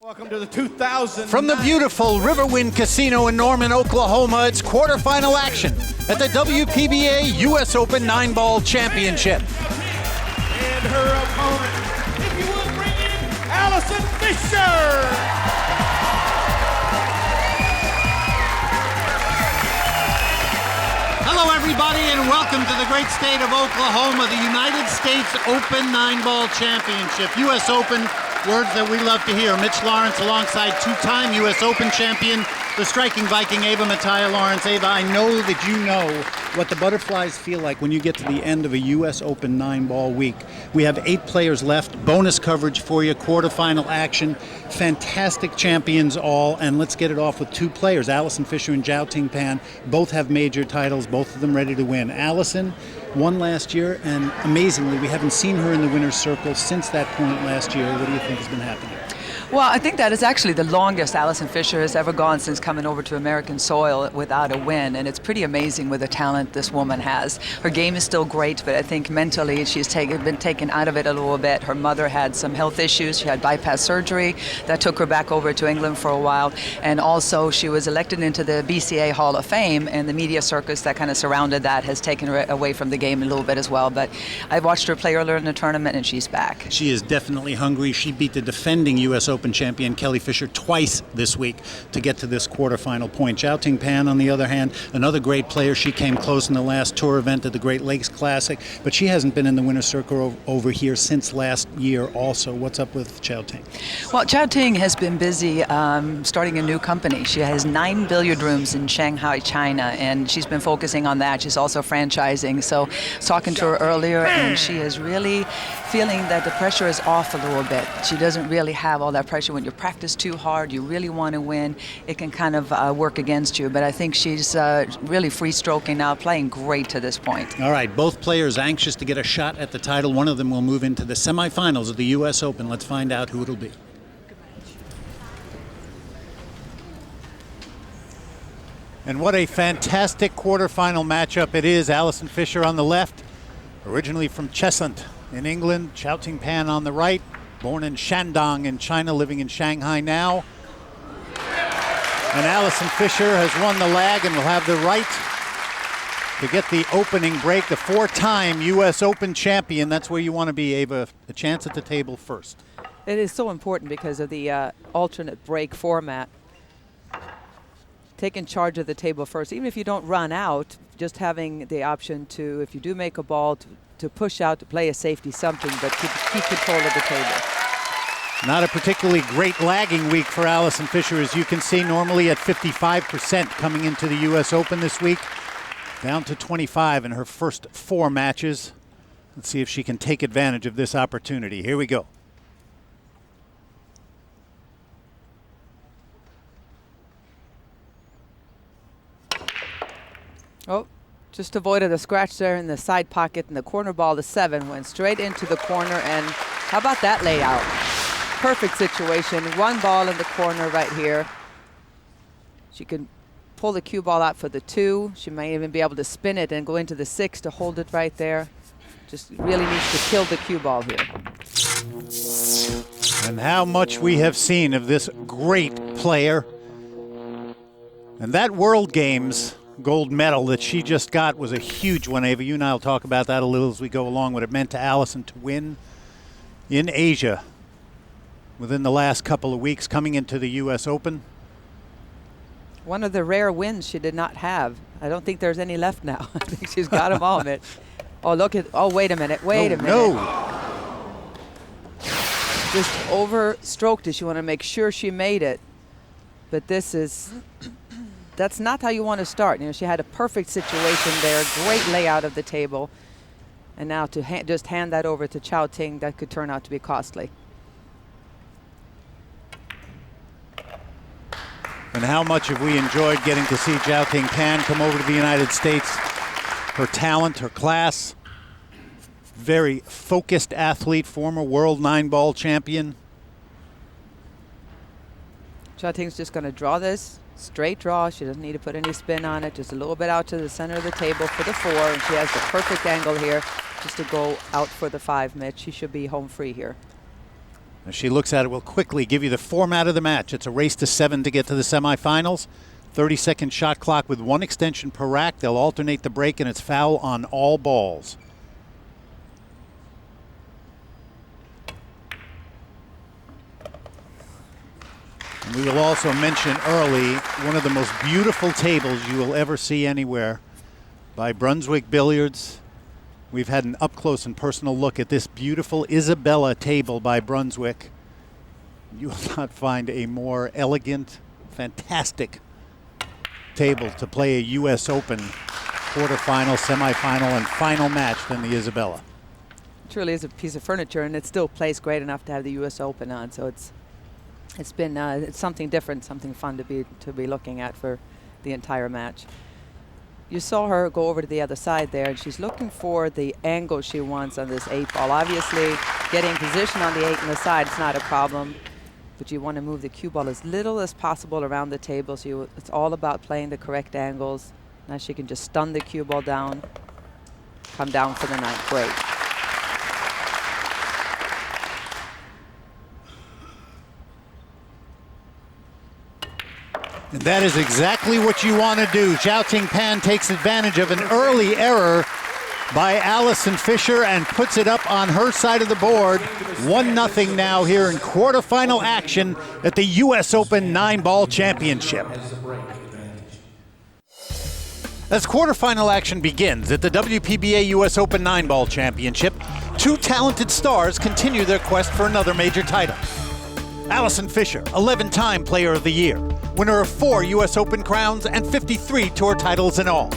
Welcome to the 2000. From the beautiful Riverwind Casino in Norman, Oklahoma, it's quarterfinal action at the WPBA US Open 9-Ball Championship. And her opponent, if you would bring in Allison Fisher. Hello, everybody, and welcome to the great state of Oklahoma, the United States Open 9-Ball Championship, US Open. Words that we love to hear. Mitch Lawrence alongside two-time U.S. Open champion, the striking Viking Ava Mattia Lawrence. Ava, I know that you know what the butterflies feel like when you get to the end of a U.S. Open 9-ball week. We have 8 players left, bonus coverage for you, quarterfinal action, fantastic champions all, and let's get it off with 2 players, Allison Fisher and Xiaoting Pan. Both have major titles, both of them ready to win. Allison won last year, and amazingly, we haven't seen her in the winner's circle since that point last year. What do you think has been happening? Well, I think that is actually the longest Allison Fisher has ever gone since coming over to American soil without a win, and it's pretty amazing with the talent this woman has. Her game is still great, but I think mentally she's been taken out of it a little bit. Her mother had some health issues. She had bypass surgery. That took her back over to England for a while, and also she was elected into the BCA Hall of Fame, and the media circus that kind of surrounded that has taken her away from the game a little bit as well. But I've watched her play earlier in the tournament, and she's back. She is definitely hungry. She beat the defending U.S. Open champion Kelly Fisher twice this week to get to this quarterfinal point. Xiaoting Pan, on the other hand, another great player. She came close in the last tour event at the Great Lakes Classic, but she hasn't been in the winner's circle over here since last year also. What's up with Xiaoting? Well, Xiaoting has been busy starting a new company. She has 9 billiard rooms in Shanghai, China, and she's been focusing on that. She's also franchising. So I was talking to her earlier, and she is really feeling that the pressure is off a little bit. She doesn't really have all that pressure. When you practice too hard, you really want to win, it can kind of work against you. But I think she's really free-stroking now, playing great to this point. All right, both players anxious to get a shot at the title. One of them will move into the semifinals of the U.S. Open. Let's find out who it'll be. And what a fantastic quarterfinal matchup it is. Allison Fisher on the left, originally from Cheshunt in England. Xiaoting Pan on the right, born in Shandong in China, living in Shanghai now. And Allison Fisher has won the lag and will have the right to get the opening break. The 4-time U.S. Open champion. That's where you want to be, Ava. A chance at the table first. It is so important because of the alternate break format. Taking charge of the table first. Even if you don't run out, just having the option to, if you do make a ball, to push out, to play a safety something, but keep control of the table. Not a particularly great lagging week for Allison Fisher, as you can see, normally at 55% coming into the U.S. Open this week, down to 25 in her first 4 matches. Let's see if she can take advantage of this opportunity. Here we go. Oh, just avoided a scratch there in the side pocket, and the corner ball to 7 went straight into the corner. And how about that layout? Perfect situation. 1 ball in the corner right here. She can pull the cue ball out for the 2. She may even be able to spin it and go into the 6 to hold it right there. Just really needs to kill the cue ball here. And how much we have seen of this great player. And that World Games gold medal that she just got was a huge one, Ava. You and I will talk about that a little as we go along, what it meant to Allison to win in Asia within the last couple of weeks coming into the U.S. Open. One of the rare wins she did not have. I don't think there's any left now. I think she's got them all, Mitch. Oh, look at, oh, wait a minute, wait a minute. No. Just overstroked it. She want to make sure she made it. But this is, that's not how you want to start. You know, she had a perfect situation there, great layout of the table. And now to just hand that over to Xiaoting, that could turn out to be costly. And how much have we enjoyed getting to see Xiaoting Pan come over to the United States. Her talent, her class, very focused athlete, former world 9-ball champion. Xiaoting's just going to draw this. Straight draw. She doesn't need to put any spin on it. Just a little bit out to the center of the table for the 4. And she has the perfect angle here just to go out for the 5, Mitch. She should be home free here. As she looks at it, we'll quickly give you the format of the match. It's a race to 7 to get to the semifinals. 30-second shot clock with 1 extension per rack. They'll alternate the break, and it's foul on all balls. And we will also mention early one of the most beautiful tables you will ever see anywhere by Brunswick Billiards. We've had an up-close and personal look at this beautiful Isabella table by Brunswick. You will not find a more elegant, fantastic table to play a U.S. Open quarterfinal, semifinal, and final match than the Isabella. It truly is a piece of furniture, and it still plays great enough to have the U.S. Open on. So it's something different, something fun to be looking at for the entire match. You saw her go over to the other side there, and she's looking for the angle she wants on this 8 ball. Obviously, getting position on the 8 on the side is not a problem, but you want to move the cue ball as little as possible around the table. So it's all about playing the correct angles. Now she can just stun the cue ball down, come down for the 9. Great. And that is exactly what you want to do. Xiaoting Pan takes advantage of an early error by Allison Fisher and puts it up on her side of the board. 1-0 now here in quarterfinal action at the U.S. Open 9-ball championship. As quarterfinal action begins at the WPBA U.S. Open 9-ball championship, 2 talented stars continue their quest for another major title. Allison Fisher, 11-time Player of the Year, winner of 4 U.S. Open crowns and 53 tour titles in all.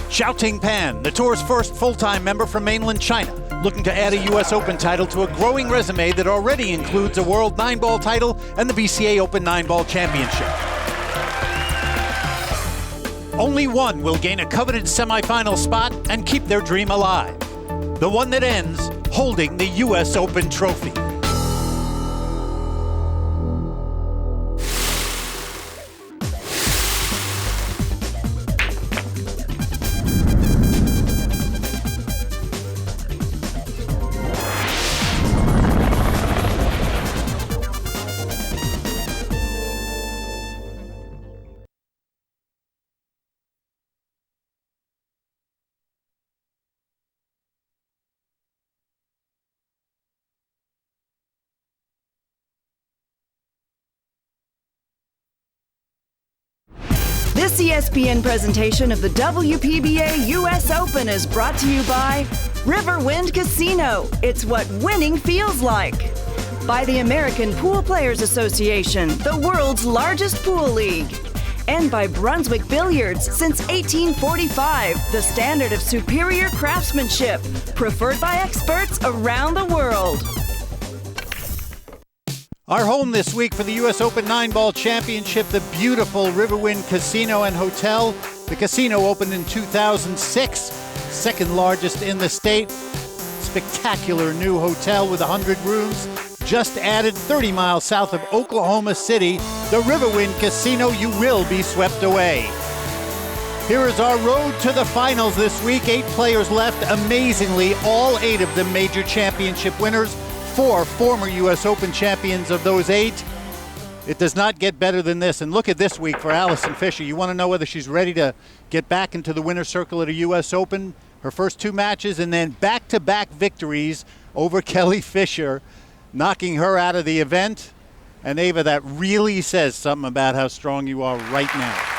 Xiaoting Pan, the tour's first full-time member from mainland China, looking to add a U.S. Open title to a growing resume that already includes a World 9-ball title and the BCA Open 9-ball championship. Only one will gain a coveted semifinal spot and keep their dream alive. The one that ends holding the U.S. Open trophy. This ESPN presentation of the WPBA US Open is brought to you by Riverwind Casino. It's what winning feels like. By the American Pool Players Association, the world's largest pool league. And by Brunswick Billiards, since 1845, the standard of superior craftsmanship, preferred by experts around the world. Our home this week for the U.S. Open 9-ball championship, the beautiful Riverwind Casino and Hotel. The casino opened in 2006, second largest in the state. Spectacular new hotel with 100 rooms, just added 30 miles south of Oklahoma City. The Riverwind Casino, you will be swept away. Here is our road to the finals this week. 8 players left. Amazingly, all 8 of them major championship winners. 4 former U.S. Open champions of those 8. It does not get better than this. And look at this week for Allison Fisher. You want to know whether she's ready to get back into the winner's circle at a U.S. Open. Her first 2 matches and then back-to-back victories over Kelly Fisher, knocking her out of the event. And Ava, that really says something about how strong you are right now.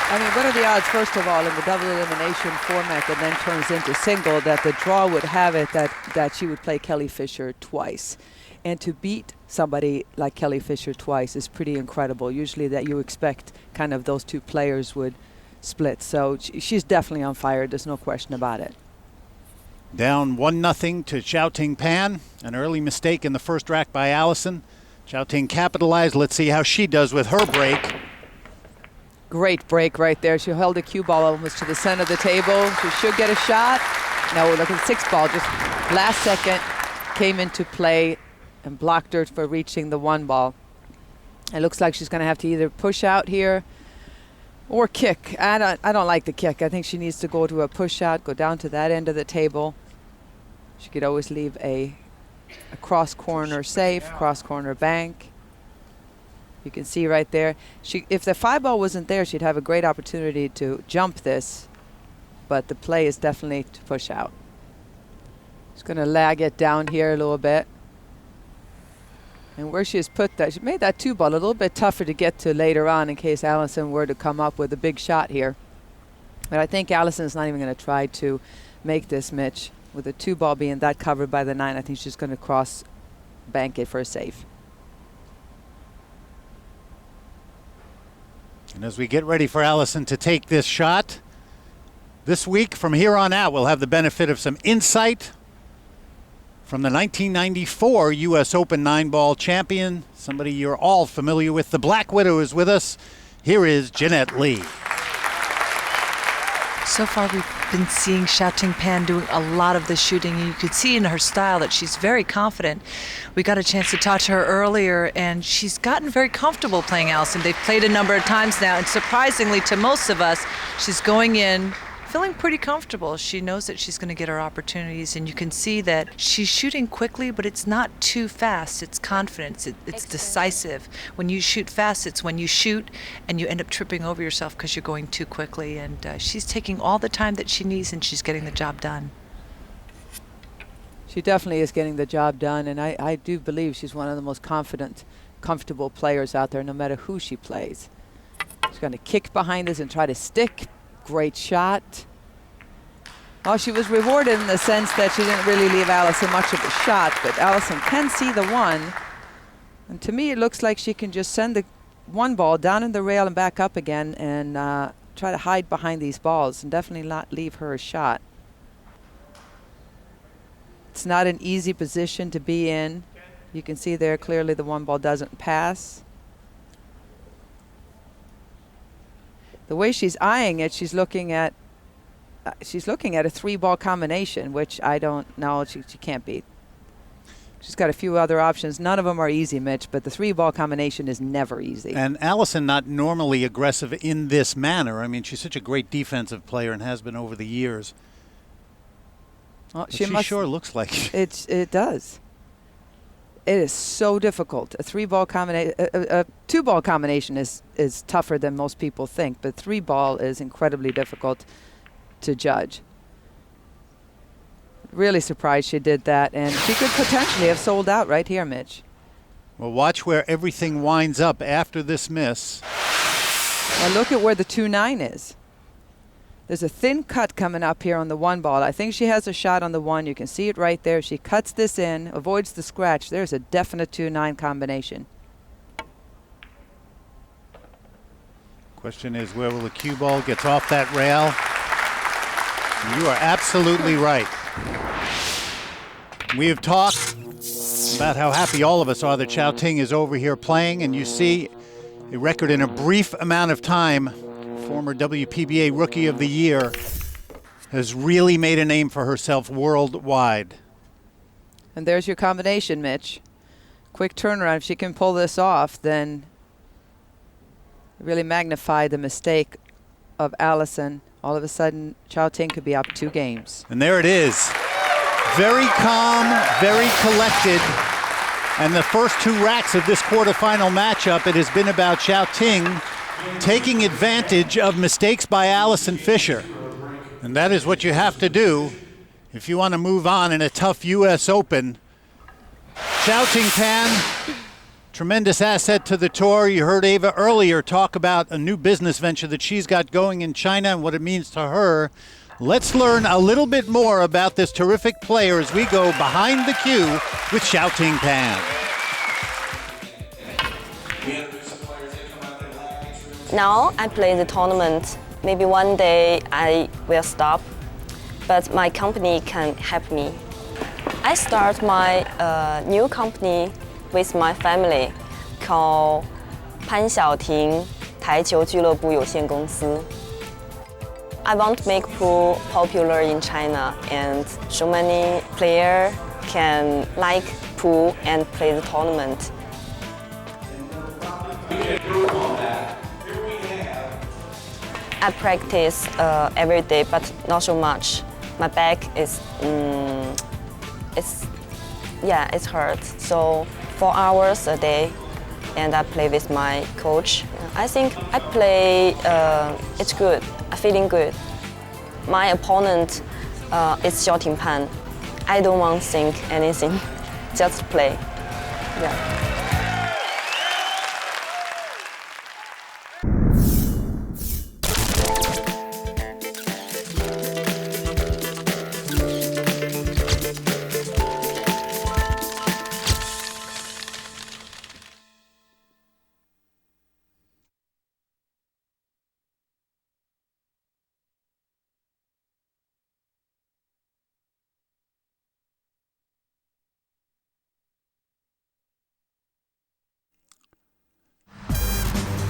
I mean, what are the odds, first of all, in the double elimination format that then turns into single, that the draw would have it that she would play Kelly Fisher twice? And to beat somebody like Kelly Fisher twice is pretty incredible. Usually that you expect kind of those 2 players would split. So she's definitely on fire. There's no question about it. Down 1-0 to Xiaoting Pan. An early mistake in the first rack by Allison. Xiaoting capitalized. Let's see how she does with her break. Great break right there. She held the cue ball almost to the center of the table. She should get a shot. Now we're looking at 6 ball. Just last second came into play and blocked her for reaching the 1 ball. It looks like she's going to have to either push out here or kick. I don't like the kick. I think she needs to go to a push out, go down to that end of the table. She could always leave a a cross corner safe, cross corner bank. You can see right there. If the 5-ball wasn't there, she'd have a great opportunity to jump this, but the play is definitely to push out. She's going to lag it down here a little bit. And where she has put that, she made that 2-ball a little bit tougher to get to later on in case Allison were to come up with a big shot here. But I think Allison's not even going to try to make this, Mitch. With the 2-ball being that covered by the 9, I think she's going to cross bank it for a safe. And as we get ready for Allison to take this shot, this week from here on out, we'll have the benefit of some insight from the 1994 U.S. Open 9-ball champion, somebody you're all familiar with. The Black Widow is with us. Here is Jeanette Lee. So far, we've been seeing Xiaoting Pan doing a lot of the shooting, and you could see in her style that she's very confident. We got a chance to talk to her earlier, and she's gotten very comfortable playing Allison. They've played a number of times now, and surprisingly to most of us, she's going in feeling pretty comfortable. She knows that she's going to get her opportunities, and you can see that she's shooting quickly, but it's not too fast. It's confidence. It's decisive. When you shoot fast, it's when you shoot and you end up tripping over yourself because you're going too quickly. And she's taking all the time that she needs, and she's getting the job done. She definitely is getting the job done, and I do believe she's one of the most confident, comfortable players out there, no matter who she plays. She's going to kick behind this and try to stick. Great shot. Well, she was rewarded in the sense that she didn't really leave Allison much of a shot, but Allison can see the 1. And to me, it looks like she can just send the 1-ball down in the rail and back up again and try to hide behind these balls and definitely not leave her a shot. It's not an easy position to be in. You can see there clearly the 1-ball doesn't pass. The way she's eyeing it, she's looking at a 3-ball combination, which I don't know, she can't beat. She's got a few other options. None of them are easy, Mitch, but the 3-ball combination is never easy. And Allison not normally aggressive in this manner. I mean, she's such a great defensive player and has been over the years. Well, she sure looks like it. It does. It is so difficult. A 3-ball combination, a 2-ball combination is tougher than most people think, but 3-ball is incredibly difficult to judge. Really surprised she did that, and she could potentially have sold out right here, Mitch. Well, watch where everything winds up after this miss. Now look at where the 2-9 is. There's a thin cut coming up here on the 1-ball. I think she has a shot on the 1. You can see it right there. She cuts this in, avoids the scratch. There's a definite 2-9 combination. Question is, where will the cue ball gets off that rail? And you are absolutely right. We have talked about how happy all of us are that Xiaoting is over here playing, and you see a record in a brief amount of time. Former WPBA Rookie of the Year has really made a name for herself worldwide. And there's your combination, Mitch. Quick turnaround. If she can pull this off, then really magnify the mistake of Allison. All of a sudden, Xiaoting could be up 2 games. And there it is. Very calm, very collected. And the first 2 racks of this quarterfinal matchup, it has been about Xiaoting taking advantage of mistakes by Allison Fisher. And that is what you have to do if you want to move on in a tough U.S. Open. Xiaoting Pan, tremendous asset to the tour. You heard Ava earlier talk about a new business venture that she's got going in China and what it means to her. Let's learn a little bit more about this terrific player as we go behind the cue with Xiaoting Pan. Now I play the tournament. Maybe one day I will stop, but my company can help me. I start my new company with my family called 潘晓婷台球俱乐部有限公司. I want to make pool popular in China, and so many players can like pool and play the tournament. I practice every day, but not so much. My back is it's yeah, it's hard. So 4 hours a day, and I play with my coach. I think I play, it's good, I'm feeling good. My opponent is Xiaoting Pan. I don't want to think anything, just play. Yeah.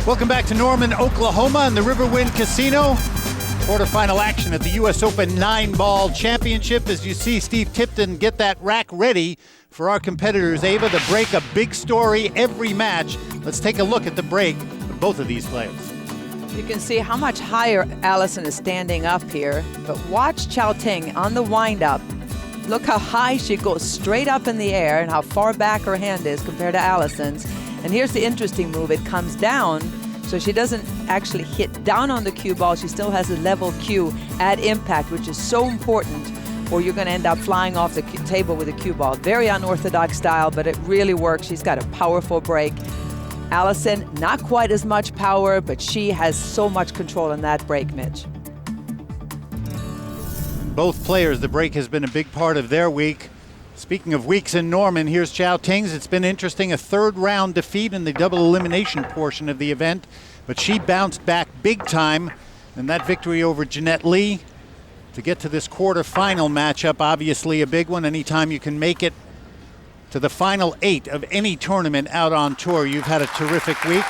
Welcome back to Norman, Oklahoma and the Riverwind Casino. Quarterfinal action at the US Open 9-ball championship. As you see Steve Tipton get that rack ready for our competitors. Ava, the break, a big story every match. Let's take a look at the break of both of these players. You can see how much higher Allison is standing up here, but watch Xiaoting on the wind-up. Look how high she goes straight up in the air and how far back her hand is compared to Allison's. And here's the interesting move. It comes down, so she doesn't actually hit down on the cue ball. She still has a level cue at impact, which is so important, or you're going to end up flying off the table with a cue ball. Very unorthodox style, but it really works. She's got a powerful break. Allison, not quite as much power, but she has so much control in that break, Mitch. Both players, the break has been a big part of their week. Speaking of weeks in Norman, here's Xiaoting's. It's been interesting, a third-round defeat in the double elimination portion of the event, but she bounced back big time, and that victory over Jeanette Lee to get to this quarterfinal matchup, obviously a big one. Anytime you can make it to the final 8 of any tournament out on tour, you've had a terrific week.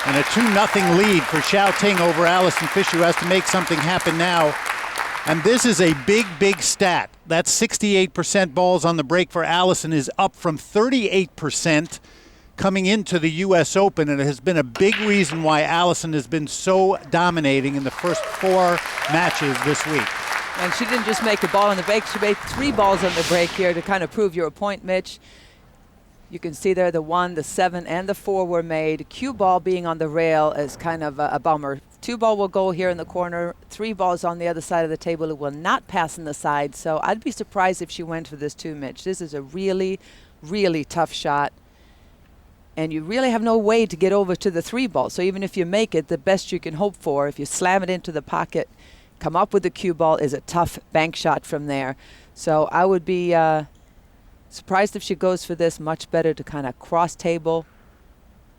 And a 2-0 lead for Xiaoting over Allison Fisher, who has to make something happen now. And this is a big, big stat. That 68% balls on the break for Allison is up from 38% coming into the U.S. Open, and it has been a big reason why Allison has been so dominating in the first 4 matches this week. And she didn't just make a ball on the break, she made 3 balls on the break here to kind of prove your point, Mitch. You can see there the 1, the 7, and the 4 were made. Cue ball being on the rail is kind of a bummer. 2 ball will go here in the corner, 3 balls on the other side of the table. It will not pass on the side, so I'd be surprised if she went for this too, Mitch. This is a really, really tough shot, and you really have no way to get over to the 3 ball. So even if you make it, the best you can hope for, if you slam it into the pocket, come up with the cue ball, is a tough bank shot from there. So I would be surprised if she goes for this. Much better to kind of cross table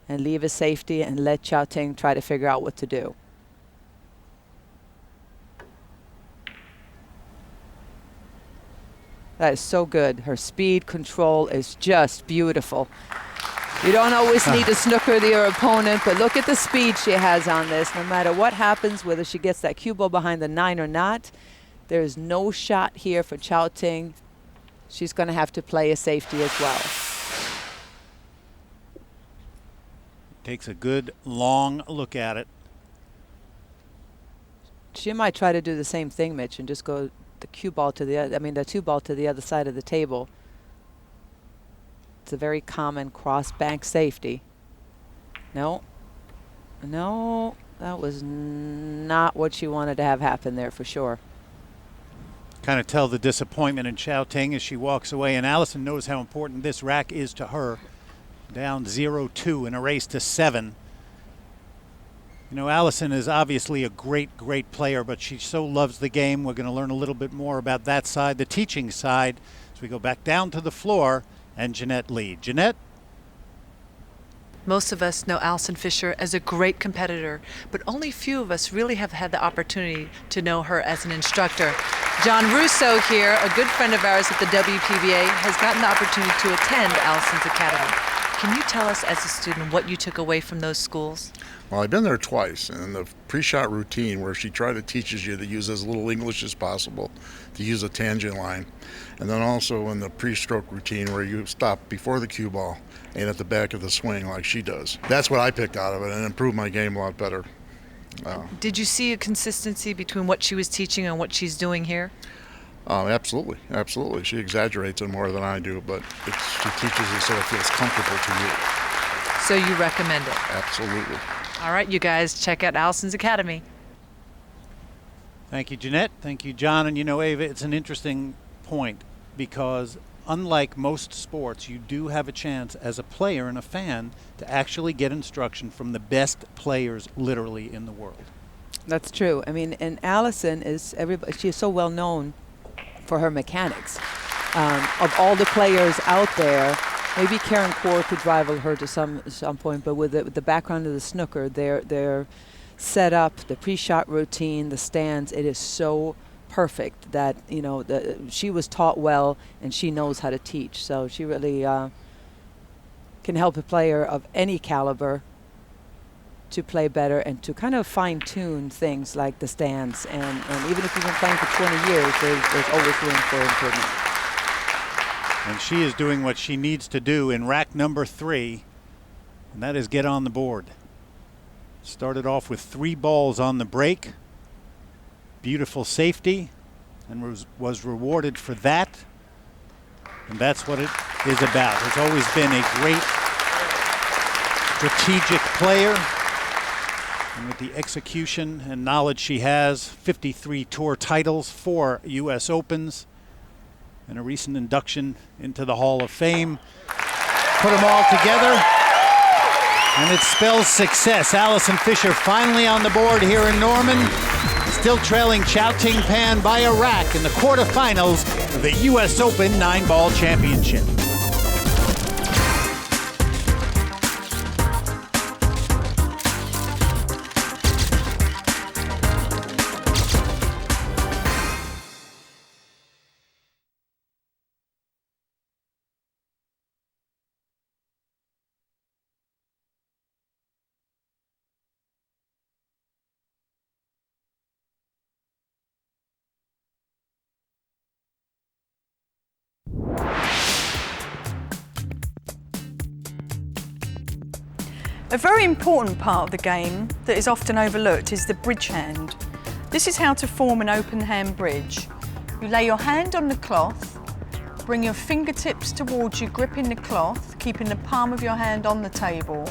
and leave a safety and let Xiaoting try to figure out what to do. That is so good. Her speed control is just beautiful. You don't always need to snooker your opponent, but look at the speed she has on this. No matter what happens, whether she gets that cue ball behind the 9 or not, there is no shot here for Xiaoting. She's going to have to play a safety as well. Takes a good long look at it. She might try to do the same thing, Mitch, and just go the cue ball to the other, the 2 ball to the other side of the table. It's a very common cross bank safety. No, that was not what she wanted to have happen there for sure. Kind of tell the disappointment in Xiaoting as she walks away, and Allison knows how important this rack is to her. Down 0-2 in a race to 7. You know, Allison is obviously a great, great player, but she so loves the game. We're going to learn a little bit more about that side, the teaching side, as we go back down to the floor and Jeanette Lee. Jeanette? Most of us know Allison Fisher as a great competitor, but only few of us really have had the opportunity to know her as an instructor. John Russo here, a good friend of ours at the WPBA, has gotten the opportunity to attend Allison's Academy. Can you tell us as a student what you took away from those schools? Well, I've been there twice, and the pre-shot routine where she teaches you to use as little English as possible, to use a tangent line, and then also in the pre-stroke routine where you stop before the cue ball and at the back of the swing like she does. That's what I picked out of it and improved my game a lot better. Did you see a consistency between what she was teaching and what she's doing here? Absolutely, absolutely. She exaggerates it more than I do, but she teaches it so it feels comfortable to you. So you recommend it? Absolutely. All right, you guys, check out Allison's Academy. Thank you, Jeanette. Thank you, John. And you know, Ava, it's an interesting point because unlike most sports, you do have a chance as a player and a fan to actually get instruction from the best players literally in the world. That's true. I mean, and Allison is she is so well known for her mechanics. Of all the players out there, maybe Karen Corr could rival her to some point, but with the background of the snooker, their setup, the pre-shot routine, the stands, it is so perfect that, you know, she was taught well and she knows how to teach. So she really can help a player of any caliber to play better and to kind of fine-tune things like the stands. And even if you've been playing for 20 years, there's always room for improvement. And she is doing what she needs to do in rack number 3, and that is get on the board. Started off with 3 balls on the break. Beautiful safety, and was rewarded for that. And that's what it is about. Has always been a great strategic player. And with the execution and knowledge she has, 53 tour titles, 4 US Opens, and a recent induction into the Hall of Fame. Put them all together, and it spells success. Allison Fisher finally on the board here in Norman, still trailing Xiaoting Pan by a rack in the quarterfinals of the US Open 9-ball championship. A very important part of the game that is often overlooked is the bridge hand. This is how to form an open hand bridge. You lay your hand on the cloth, bring your fingertips towards you, gripping the cloth, keeping the palm of your hand on the table.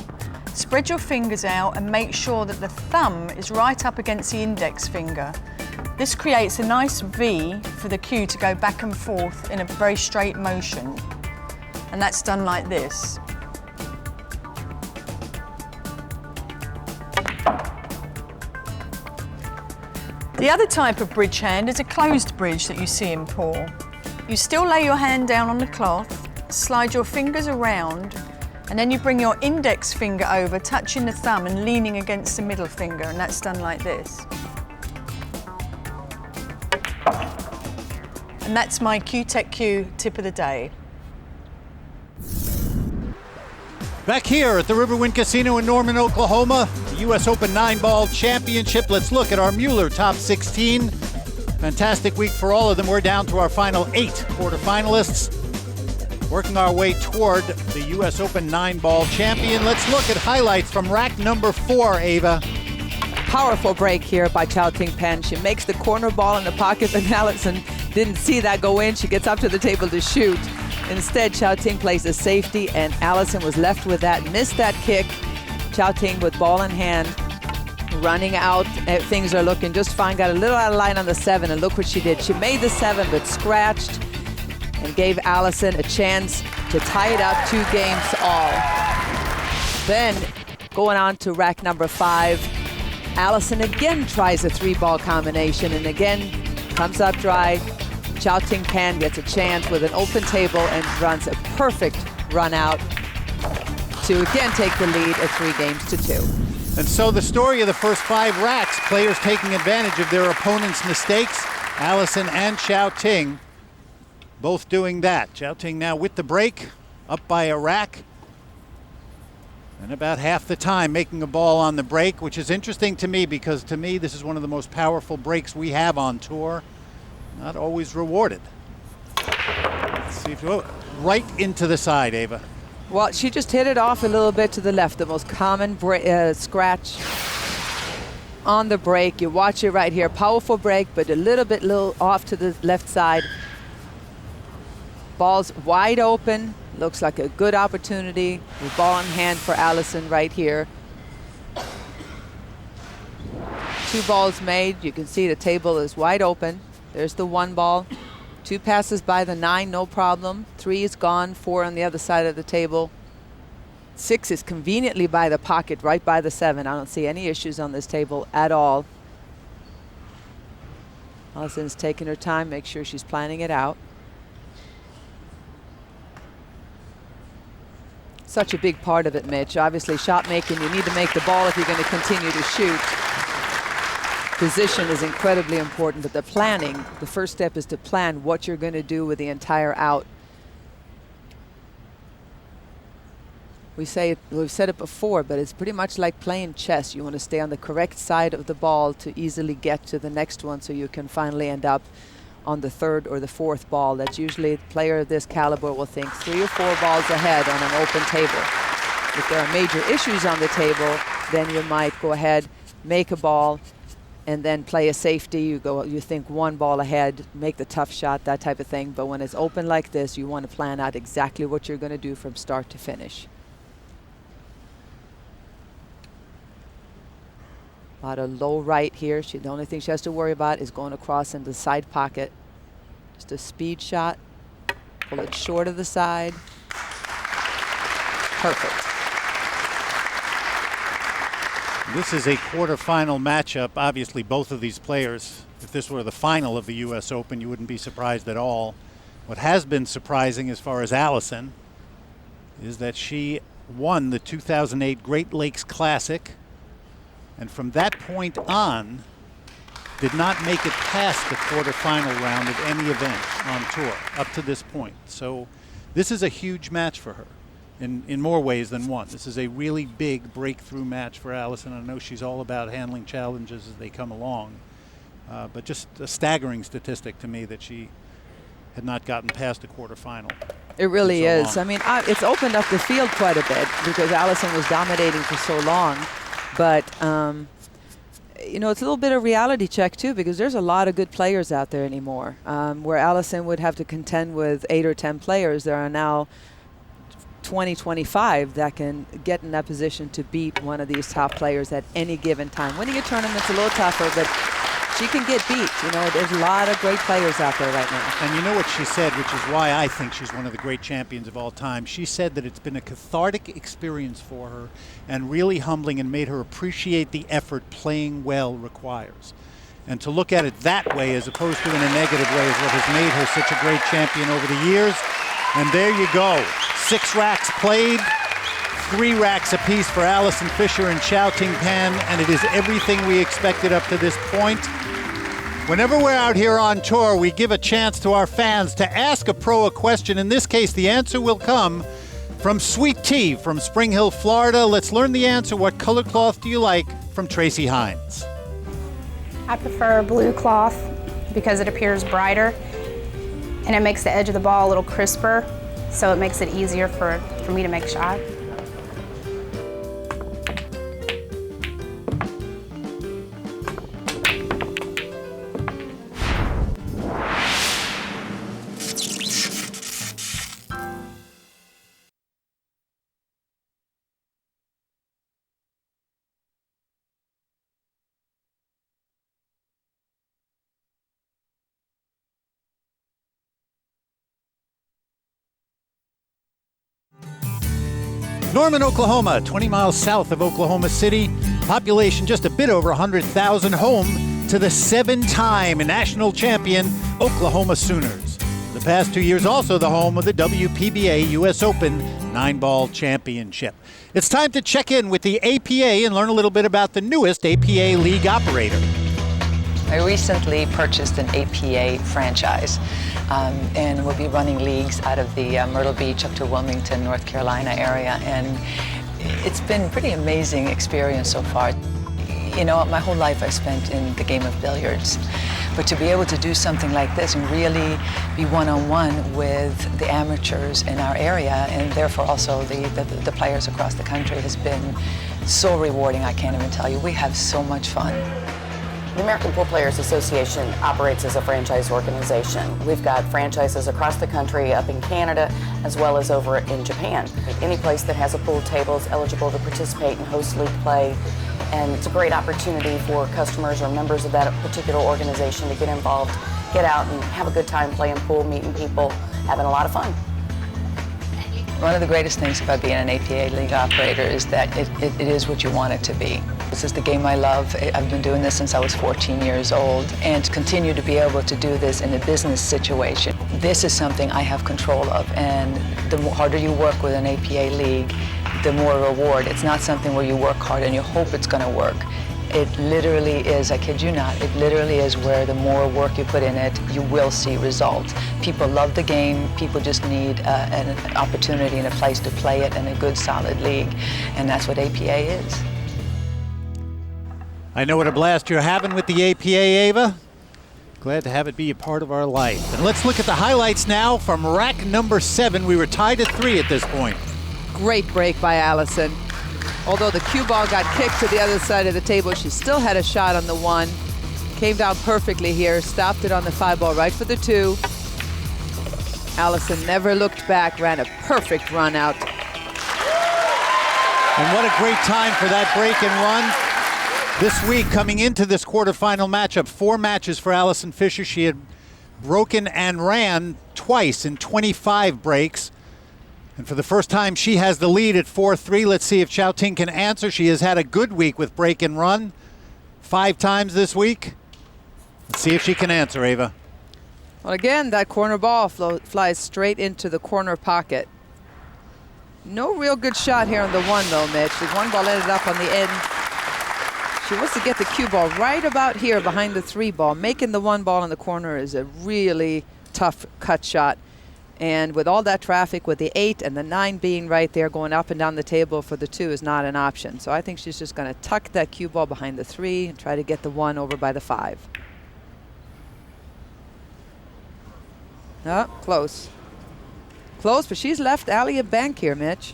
Spread your fingers out and make sure that the thumb is right up against the index finger. This creates a nice V for the cue to go back and forth in a very straight motion. And that's done like this. The other type of bridge hand is a closed bridge that you see in Paul. You still lay your hand down on the cloth, slide your fingers around, and then you bring your index finger over, touching the thumb and leaning against the middle finger, and that's done like this. And that's my Q-Tech Q tip of the day. Back here at the Riverwind Casino in Norman, Oklahoma, the US Open 9-ball championship. Let's look at our Mueller top 16. Fantastic week for all of them. We're down to our final 8 quarterfinalists, working our way toward the US Open 9-ball champion. Let's look at highlights from rack number 4, Ava. Powerful break here by Xiaoting Pan. She makes the corner ball in the pocket, and Allison didn't see that go in. She gets up to the table to shoot. Instead, Xiaoting plays a safety, and Allison was left with that, missed that kick. Xiaoting with ball in hand, running out. Things are looking just fine. Got a little out of line on the 7, and look what she did. She made the 7, but scratched and gave Allison a chance to tie it up 2 games all. Then, going on to rack number 5, Allison again tries a 3-ball combination, and again comes up dry. Xiaoting Pan gets a chance with an open table and runs a perfect run out to again take the lead at 3-2. And so the story of the first 5 racks, players taking advantage of their opponent's mistakes. Allison and Xiaoting both doing that. Xiaoting now with the break, up by a rack. And about half the time making a ball on the break, which is interesting to me because to me this is one of the most powerful breaks we have on tour. Not always rewarded. Let's see if right into the side, Ava. Well, she just hit it off a little bit to the left, the most common scratch on the break. You watch it right here. Powerful break, but a little bit off to the left side. Ball's wide open. Looks like a good opportunity. The ball in hand for Allison right here. 2 balls made. You can see the table is wide open. There's the 1 ball. 2 passes by the 9, no problem. 3 is gone, 4 on the other side of the table. 6 is conveniently by the pocket, right by the 7. I don't see any issues on this table at all. Allison's taking her time, make sure she's planning it out. Such a big part of it, Mitch. Obviously, shot making, you need to make the ball if you're going to continue to shoot. Position is incredibly important, but the planning, the first step is to plan what you're going to do with the entire out. We've said it before, but it's pretty much like playing chess. You want to stay on the correct side of the ball to easily get to the next one so you can finally end up on the 3rd or the 4th ball. That's usually a player of this caliber will think 3 or 4 balls ahead on an open table. If there are major issues on the table, then you might go ahead, make a ball, and then play a safety. You think 1 ball ahead, make the tough shot, that type of thing. But when it's open like this, you want to plan out exactly what you're going to do from start to finish. A lot of low right here. The only thing she has to worry about is going across into the side pocket. Just a speed shot. Pull it short of the side. Perfect. This is a quarterfinal matchup. Obviously, both of these players, if this were the final of the U.S. Open, you wouldn't be surprised at all. What has been surprising as far as Allison is that she won the 2008 Great Lakes Classic, and from that point on, did not make it past the quarterfinal round of any event on tour up to this point. So this is a huge match for her in more ways than one. This is a really big breakthrough match for Allison. I know she's all about handling challenges as they come along, but just a staggering statistic to me that she had not gotten past the quarterfinal. It really is. Long. I mean, it's opened up the field quite a bit because Allison was dominating for so long. But, you know, it's a little bit of reality check, too, because there's a lot of good players out there anymore. Where Allison would have to contend with 8 or 10 players, there are now 20, 25 that can get in that position to beat one of these top players at any given time. Winning a tournament's a little tougher, but she can get beat. You know, there's a lot of great players out there right now. And you know what she said, which is why I think she's one of the great champions of all time. She said that it's been a cathartic experience for her and really humbling and made her appreciate the effort playing well requires. And to look at it that way as opposed to in a negative way is what has made her such a great champion over the years. And there you go. 6 racks played, 3 racks apiece for Allison Fisher and Xiaoting Pan, and it is everything we expected up to this point. Whenever we're out here on tour, we give a chance to our fans to ask a pro a question. In this case, the answer will come from Sweet Tea from Spring Hill, Florida. Let's learn the answer. What color cloth do you like? From Tracy Hines. I prefer blue cloth because it appears brighter and it makes the edge of the ball a little crisper, so it makes it easier for me to make a shot. Norman, Oklahoma, 20 miles south of Oklahoma City. Population just a bit over 100,000, home to the 7-time national champion Oklahoma Sooners. The past 2 years also the home of the WPBA US Open 9-ball championship. It's time to check in with the APA and learn a little bit about the newest APA league operator. I recently purchased an APA franchise and we'll be running leagues out of the Myrtle Beach up to Wilmington, North Carolina area, and it's been a pretty amazing experience so far. You know, my whole life I spent in the game of billiards, but to be able to do something like this and really be one-on-one with the amateurs in our area and therefore also the players across the country has been so rewarding, I can't even tell you. We have so much fun. The American Pool Players Association operates as a franchise organization. We've got franchises across the country, up in Canada, as well as over in Japan. Any place that has a pool table is eligible to participate and host league play, and it's a great opportunity for customers or members of that particular organization to get involved, get out and have a good time playing pool, meeting people, having a lot of fun. One of the greatest things about being an APA league operator is that it is what you want it to be. This is the game I love. I've been doing this since I was 14 years old, and to continue to be able to do this in a business situation, this is something I have control of, and the harder you work with an APA league, the more reward. It's not something where you work hard and you hope it's going to work. It literally is, I kid you not, it literally is where the more work you put in it, you will see results. People love the game, people just need an opportunity and a place to play it in a good, solid league, and that's what APA is. I know what a blast you're having with the APA, Ava. Glad to have it be a part of our life. And let's look at the highlights now from rack number 7. We were tied at 3 at this point. Great break by Allison. Although the cue ball got kicked to the other side of the table, she still had a shot on the 1. Came down perfectly here, stopped it on the 5 ball right for the 2. Allison never looked back, ran a perfect run out. And what a great time for that break and run. This week, coming into this quarterfinal matchup, 4 matches for Allison Fisher. She had broken and ran twice in 25 breaks. And for the first time, she has the lead at 4-3. Let's see if Xiaoting can answer. She has had a good week with break and run 5 times this week. Let's see if she can answer, Ava. Well, again, that corner ball flies straight into the corner pocket. No real good shot here on the 1, though, Mitch. The 1 ball ended up on the end. She wants to get the cue ball right about here behind the 3 ball. Making the 1 ball in the corner is a really tough cut shot. And with all that traffic, with the 8 and the 9 being right there, going up and down the table for the 2 is not an option. So I think she's just going to tuck that cue ball behind the 3 and try to get the 1 over by the 5. Oh, close. Close, but she's left Allie a bank here, Mitch.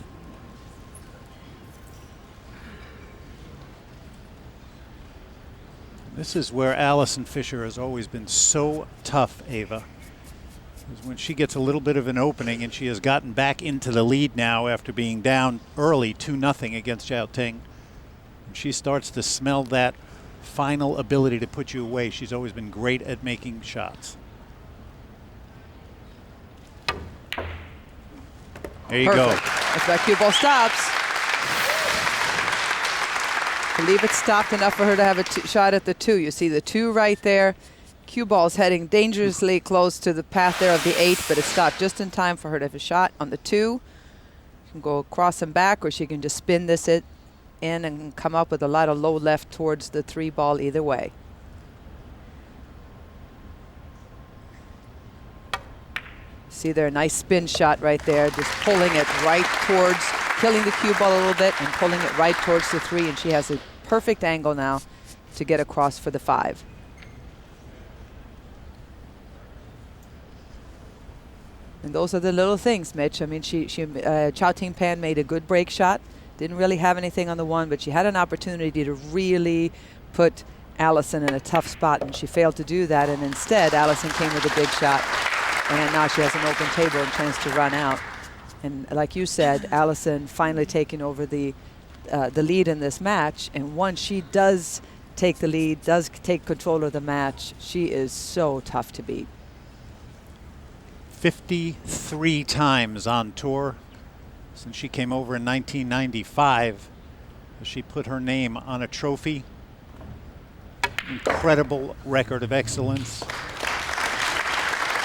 This is where Allison Fisher has always been so tough, Ava. Is when she gets a little bit of an opening, and she has gotten back into the lead now after being down early 2-0 against Xiaoting. And she starts to smell that final ability to put you away. She's always been great at making shots. There you go. If that cue ball stops. I believe it stopped enough for her to have a shot at the 2. You see the 2 right there. Cue ball's heading dangerously close to the path there of the 8, but it stopped just in time for her to have a shot on the 2. She can go across and back, or she can just spin this in and come up with a lot of low left towards the 3 ball either way. See there, a nice spin shot right there, just pulling it right towards, killing the cue ball a little bit and pulling it right towards the 3, and she has a perfect angle now to get across for the 5. And those are the little things, Mitch. I mean, Xiaoting Pan made a good break shot. Didn't really have anything on the 1, but she had an opportunity to really put Allison in a tough spot, and she failed to do that. And instead, Allison came with a big shot, and now she has an open table and chance to run out. And like you said, Allison finally taking over the lead in this match. And once she does take the lead, does take control of the match, she is so tough to beat. 53 times on tour since she came over in 1995. She put her name on a trophy. Incredible record of excellence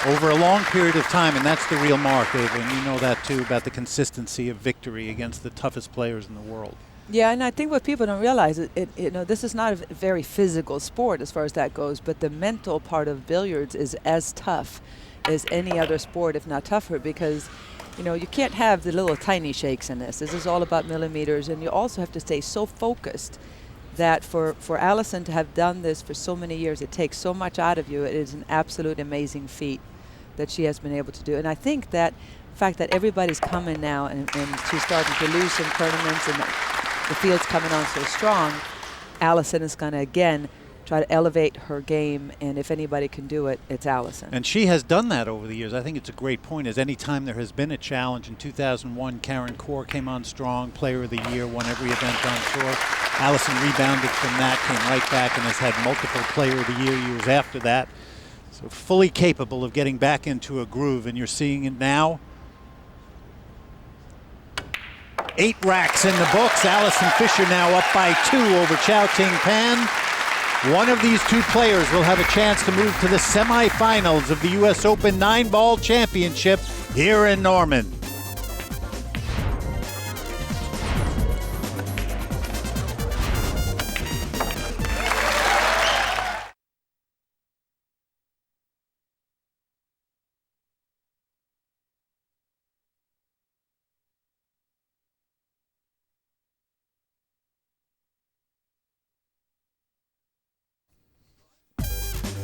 over a long period of time, and that's the real mark, Ava, and you know that too, about the consistency of victory against the toughest players in the world. Yeah, and I think what people don't realize is, this is not a very physical sport as far as that goes, but the mental part of billiards is as tough as any other sport, if not tougher, because you can't have the little tiny shakes in this. This is all about millimeters, and you also have to stay so focused that for Allison to have done this for so many years, it takes so much out of you. It is an absolute amazing feat that she has been able to do. And I think that the fact that everybody's coming now and she's starting to lose some tournaments, and the field's coming on so strong, Allison is going to, again, try to elevate her game, and if anybody can do it, it's Allison. And she has done that over the years. I think it's a great point, as any time there has been a challenge. In 2001, Karen Corr came on strong, Player of the Year, won every event on tour. Allison rebounded from that, came right back, and has had multiple Player of the Year years after that. So fully capable of getting back into a groove, and you're seeing it now. 8 racks in the books. Allison Fisher now up by 2 over Xiaoting Pan. One of these 2 players will have a chance to move to the semifinals of the US Open 9-ball championship here in Norman.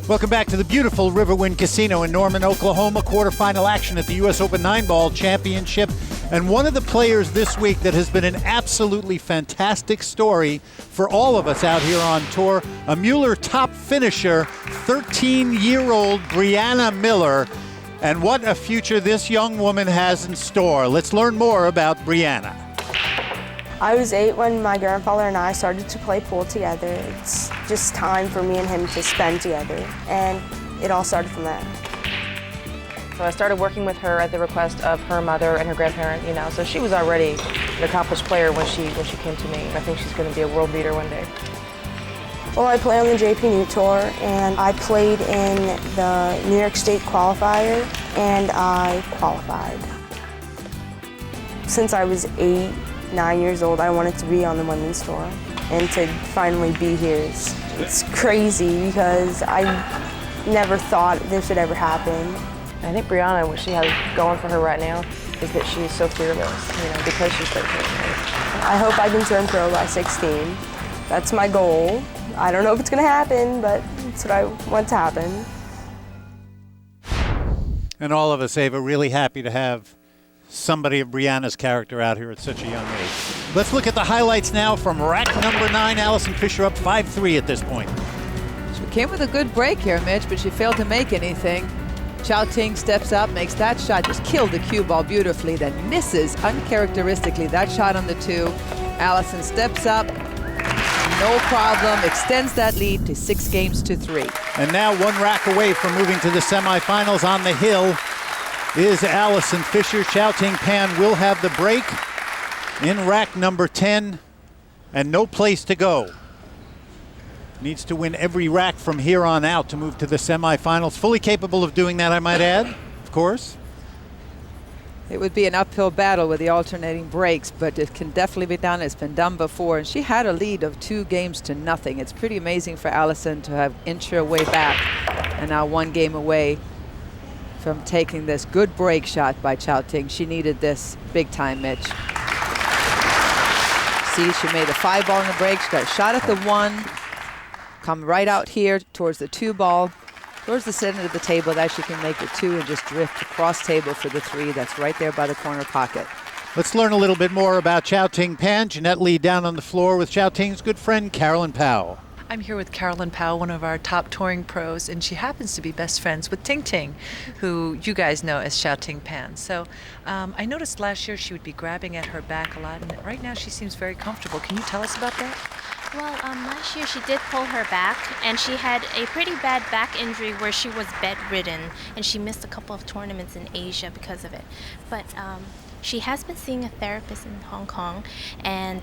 Welcome back to the beautiful Riverwind Casino in Norman, Oklahoma. Quarterfinal action at the US Open 9-ball championship. And one of the players this week that has been an absolutely fantastic story for all of us out here on tour, a Mueller top finisher, 13-year-old Brianna Miller. And what a future this young woman has in store. Let's learn more about Brianna. I was 8 when my grandfather and I started to play pool together. It's just time for me and him to spend together, and it all started from that. So I started working with her at the request of her mother and her grandparent, you know, so she was already an accomplished player when she came to me. I think she's going to be a world beater one day. Well, I play on the JP New Tour, and I played in the New York State qualifier, and I qualified. Since I was 9 years old, I wanted to be on the women's tour, and to finally be here, it's crazy because I never thought this would ever happen. I think Brianna, what she has going for her right now is that she's so fearless, you know, because she's 13. I hope I can turn pro by 16. That's my goal. I don't know if it's going to happen, but it's what I want to happen. And all of us, Ava, really happy to have somebody of Brianna's character out here at such a young age. Let's look at the highlights now from rack number 9. Allison Fisher up 5-3 at this point. She came with a good break here, Mitch, but she failed to make anything. Xiaoting steps up, makes that shot, just killed the cue ball beautifully, then misses uncharacteristically that shot on the 2. Allison steps up, no problem, extends that lead to 6-3. And now 1 rack away from moving to the semifinals on the hill is Allison Fisher. Xiaoting Pan will have the break in rack number 10, and no place to go. Needs to win every rack from here on out to move to the semifinals. Fully capable of doing that, I might add, of course. It would be an uphill battle with the alternating breaks, but it can definitely be done. It's been done before, and she had a lead of 2-0. It's pretty amazing for Allison to have inched her way back, and now 1 game away from taking this good break shot by Xiaoting. She needed this big time, Mitch. See, she made a 5-ball in the break. She got a shot at the 1, come right out here towards the 2-ball, towards the center of the table. That she can make the 2 and just drift across table for the 3. That's right there by the corner pocket. Let's learn a little bit more about Xiaoting Pan. Jeanette Lee down on the floor with Xiaoting's good friend, Carolyn Powell. I'm here with Carolyn Powell, one of our top touring pros, and she happens to be best friends with Ting Ting, who you guys know as Xiaoting Pan. So I noticed last year she would be grabbing at her back a lot, and right now she seems very comfortable. Can you tell us about that? Well, last year she did pull her back, and she had a pretty bad back injury where she was bedridden, and she missed a couple of tournaments in Asia because of it. But she has been seeing a therapist in Hong Kong, and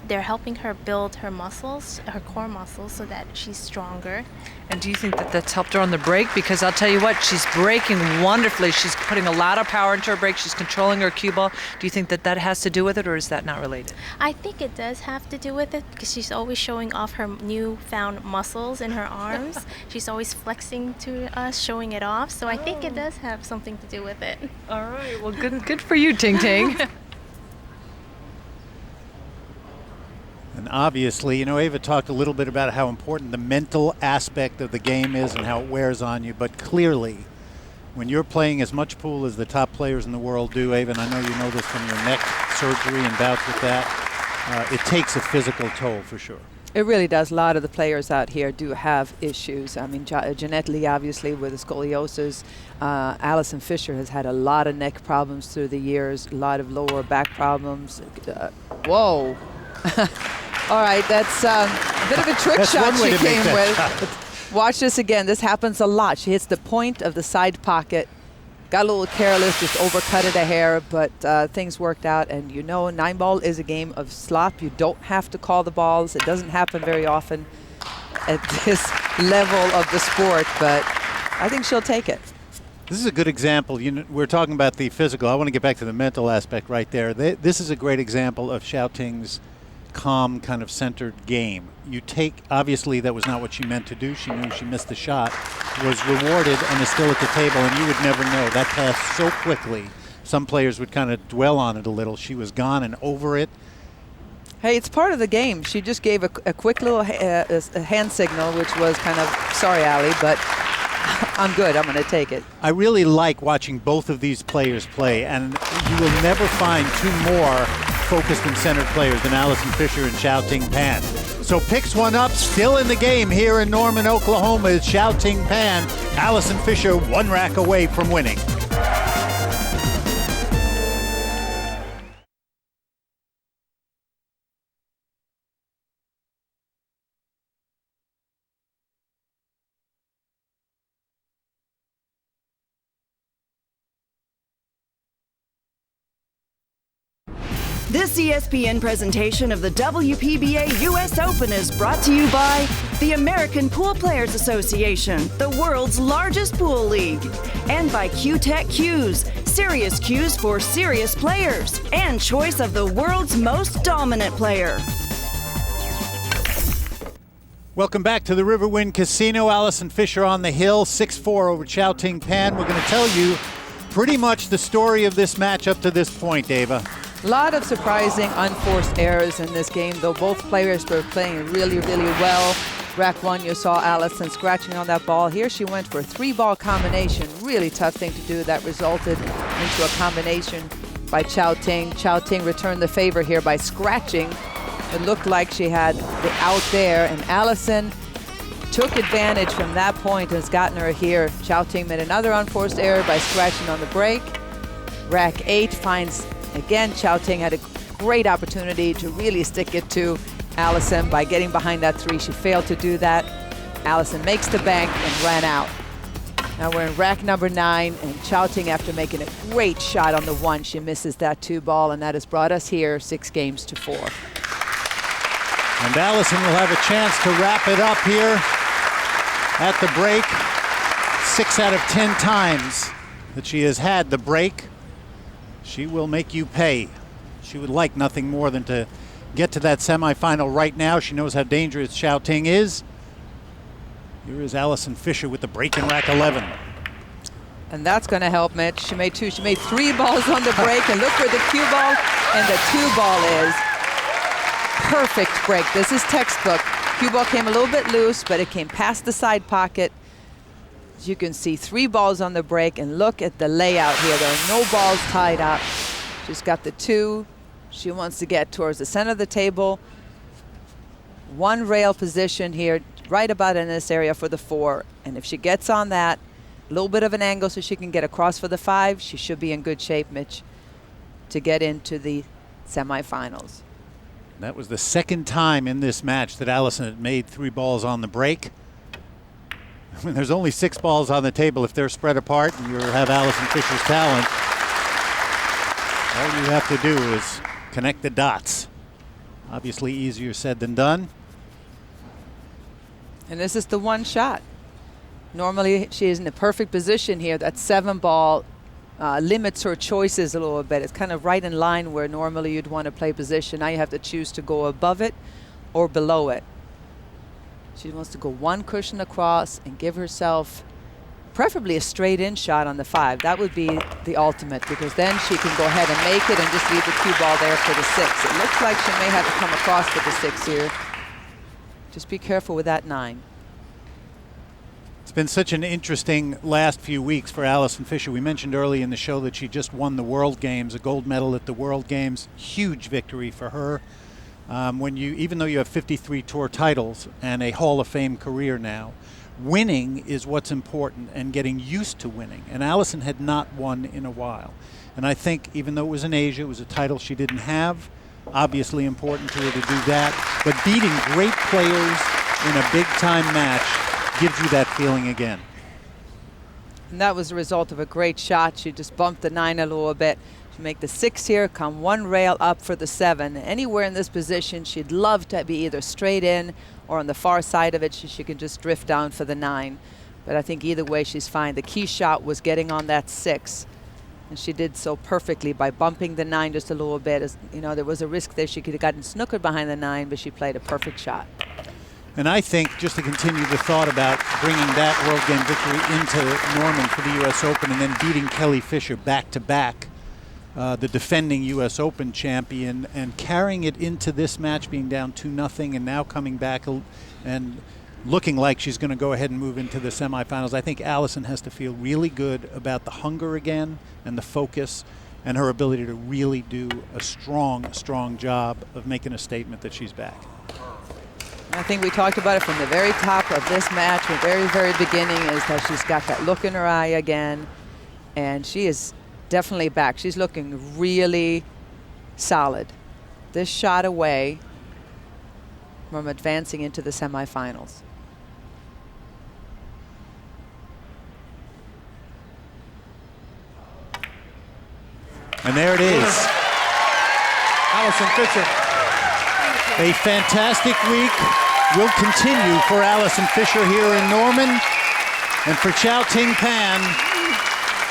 they're helping her build her muscles, her core muscles, so that she's stronger. And do you think that that's helped her on the break? Because I'll tell you what, she's breaking wonderfully. She's putting a lot of power into her break. She's controlling her cue ball. Do you think that that has to do with it, or is that not related? I think it does have to do with it, because she's always showing off her newfound muscles in her arms. She's always flexing to us, showing it off. So I think it does have something to do with it. All right. Well, good for you, Ting Ting. And obviously, you know, Ava talked a little bit about how important the mental aspect of the game is and how it wears on you. But clearly, when you're playing as much pool as the top players in the world do, Ava, and I know you know this from your neck surgery and bouts with that, it takes a physical toll for sure. It really does. A lot of the players out here do have issues. I mean, Jeanette Lee, obviously, with the scoliosis. Allison Fisher has had a lot of neck problems through the years, a lot of lower back problems. Whoa. All right, that's a bit of a trick shot she came with. Watch this again. This happens a lot. She hits the point of the side pocket. Got a little careless, just overcut it a hair, but things worked out. And you know, 9-ball is a game of slop. You don't have to call the balls. It doesn't happen very often at this level of the sport, but I think she'll take it. This is a good example. You know, we're talking about the physical. I want to get back to the mental aspect right there. This is a great example of Xiaoting's calm, kind of centered game. You take, obviously that was not what she meant to do. She knew she missed the shot, was rewarded, and is still at the table, and you would never know. That passed so quickly. Some players would kind of dwell on it a little. She was gone and over it. Hey, it's part of the game. She just gave a quick little a hand signal, which was kind of, sorry, Allie, but I'm good. I'm going to take it. I really like watching both of these players play, and you will never find two more focused and centered players than Allison Fisher and Xiaoting Pan. So picks one up, still in the game here in Norman, Oklahoma is Xiaoting Pan. Allison Fisher 1 rack away from winning. This ESPN presentation of the WPBA US Open is brought to you by the American Pool Players Association, the world's largest pool league, and by Q-Tech Cues, serious cues for serious players, and choice of the world's most dominant player. Welcome back to the Riverwind Casino. Allison Fisher on the hill, 6-4 over Xiaoting Pan. We're going to tell you pretty much the story of this match up to this point, Ava. A lot of surprising unforced errors in this game, though both players were playing really, really well. Rack 1, you saw Allison scratching on that ball. Here she went for a 3-ball combination. Really tough thing to do. That resulted into a combination by Xiaoting. Xiaoting returned the favor here by scratching. It looked like she had the out there, and Allison took advantage from that point and has gotten her here. Xiaoting made another unforced error by scratching on the break. Rack 8 finds, again, Xiaoting had a great opportunity to really stick it to Allison by getting behind that 3. She failed to do that. Allison makes the bank and ran out. Now we're in rack number 9, and Xiaoting, after making a great shot on the 1, she misses that 2-ball, and that has brought us here 6-4. And Allison will have a chance to wrap it up here at the break. 6 out of 10 times that she has had the break, she will make you pay. She would like nothing more than to get to that semifinal right now. She knows how dangerous Xiaoting is. Here is Allison Fisher with the break in rack 11. And that's going to help, Mitch. She made 2. She made 3 balls on the break, and look where the cue ball and the 2-ball is. Perfect break. This is textbook. Cue ball came a little bit loose, but it came past the side pocket. As you can see, 3 balls on the break, and look at the layout here. There are no balls tied up. She's got the 2. She wants to get towards the center of the table. 1 rail position here, right about in this area for the 4. And if she gets on that, a little bit of an angle so she can get across for the 5, she should be in good shape, Mitch, to get into the semifinals. That was the second time in this match that Allison had made 3 balls on the break. I mean, there's only 6 balls on the table if they're spread apart and you have Allison Fisher's talent. All you have to do is connect the dots. Obviously easier said than done. And this is the 1 shot. Normally she is in the perfect position here. That 7-ball limits her choices a little bit. It's kind of right in line where normally you'd want to play position. Now you have to choose to go above it or below it. She wants to go 1 cushion across and give herself preferably a straight in shot on the 5. That would be the ultimate, because then she can go ahead and make it and just leave the cue ball there for the 6. It looks like she may have to come across for the 6 here. Just be careful with that 9. It's been such an interesting last few weeks for Allison Fisher. We mentioned early in the show that she just won the World Games, a gold medal at the World Games. Huge victory for her. Even though you have 53 tour titles and a Hall of Fame career now, winning is what's important and getting used to winning. And Allison had not won in a while. And I think even though it was in Asia, it was a title she didn't have, obviously important to her to do that. But beating great players in a big-time match gives you that feeling again. And that was the result of a great shot. She just bumped the 9 a little bit. She make the 6 here, come 1 rail up for the 7. Anywhere in this position, she'd love to be either straight in or on the far side of it. She can just drift down for the 9. But I think either way, she's fine. The key shot was getting on that 6. And she did so perfectly by bumping the 9 just a little bit. As, you know, there was a risk there she could have gotten snookered behind the 9, but she played a perfect shot. And I think, just to continue the thought about bringing that World Game victory into Norman for the U.S. Open and then beating Kelly Fisher back-to-back, the defending U.S. Open champion, and carrying it into this match being down 2-0 and now coming back and looking like she's going to go ahead and move into the semifinals. I think Allison has to feel really good about the hunger again and the focus and her ability to really do a strong, strong job of making a statement that she's back. I think we talked about it from the very top of this match, from the very, very beginning, is that she's got that look in her eye again, and she is definitely back. She's looking really solid. This shot away from advancing into the semifinals. And there it is. Allison Fisher. A fantastic week will continue for Allison Fisher here in Norman. And for Xiaoting Pan,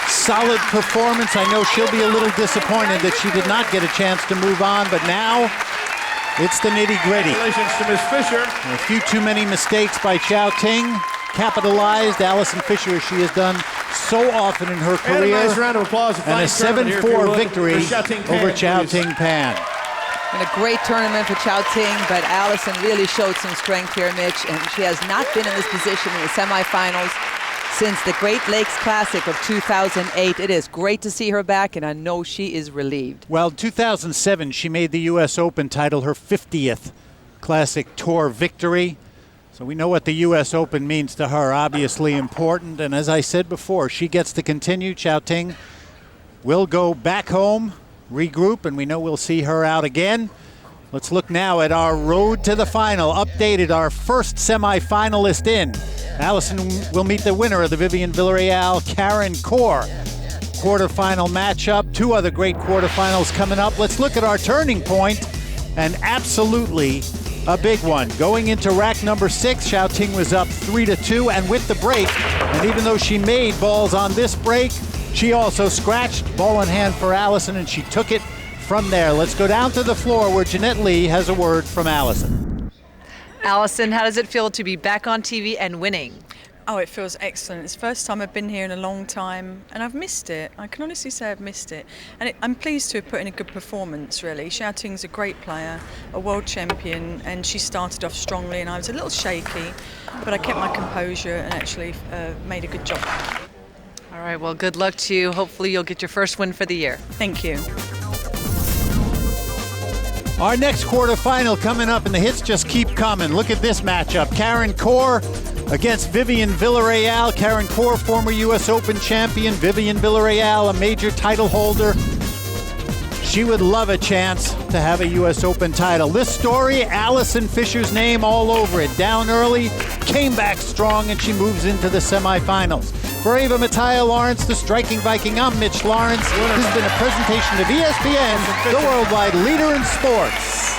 solid performance. I know she'll be a little disappointed that she did not get a chance to move on, but now it's the nitty-gritty. Congratulations to Miss Fisher. A few too many mistakes by Xiaoting. Capitalized Allison Fisher, as she has done so often in her career. And a nice round of applause. And a 7-4 victory over Xiaoting Pan. And a great tournament for Xiaoting, but Allison really showed some strength here, Mitch, and she has not been in this position in the semifinals since the Great Lakes Classic of 2008. It is great to see her back, and I know she is relieved. Well, in 2007, she made the U.S. Open title her 50th Classic Tour victory. So we know what the U.S. Open means to her, obviously important. And as I said before, she gets to continue. Xiaoting will go back home, regroup, and we know we'll see her out again. Let's look now at our road to the final. Updated, our first semifinalist in. Allison will meet the winner of the Vivian Villarreal, Karen Corr. Quarterfinal matchup. 2 other great quarterfinals coming up. Let's look at our turning point, and absolutely a big one. Going into rack number 6, Xiaoting was up 3-2, and with the break, and even though she made balls on this break, she also scratched. Ball in hand for Allison, and she took it from there. Let's go down to the floor where Jeanette Lee has a word from Allison. Allison, how does it feel to be back on TV and winning? Oh, it feels excellent. It's the first time I've been here in a long time, and I've missed it. I can honestly say I've missed it. And I'm pleased to have put in a good performance, really. Xiaoting's a great player, a world champion, and she started off strongly, and I was a little shaky, but I kept my composure and actually made a good job. All right, well, good luck to you. Hopefully you'll get your first win for the year. Thank you. Our next quarterfinal coming up, and the hits just keep coming. Look at this matchup. Karen Corr against Vivian Villarreal. Karen Corr, former U.S. Open champion. Vivian Villarreal, a major title holder. She would love a chance to have a U.S. Open title. This story, Allison Fisher's name all over it. Down early, came back strong, and she moves into the semifinals. For Ava Mattia Lawrence, the Striking Viking, I'm Mitch Lawrence. This has been a presentation of ESPN, the worldwide leader in sports.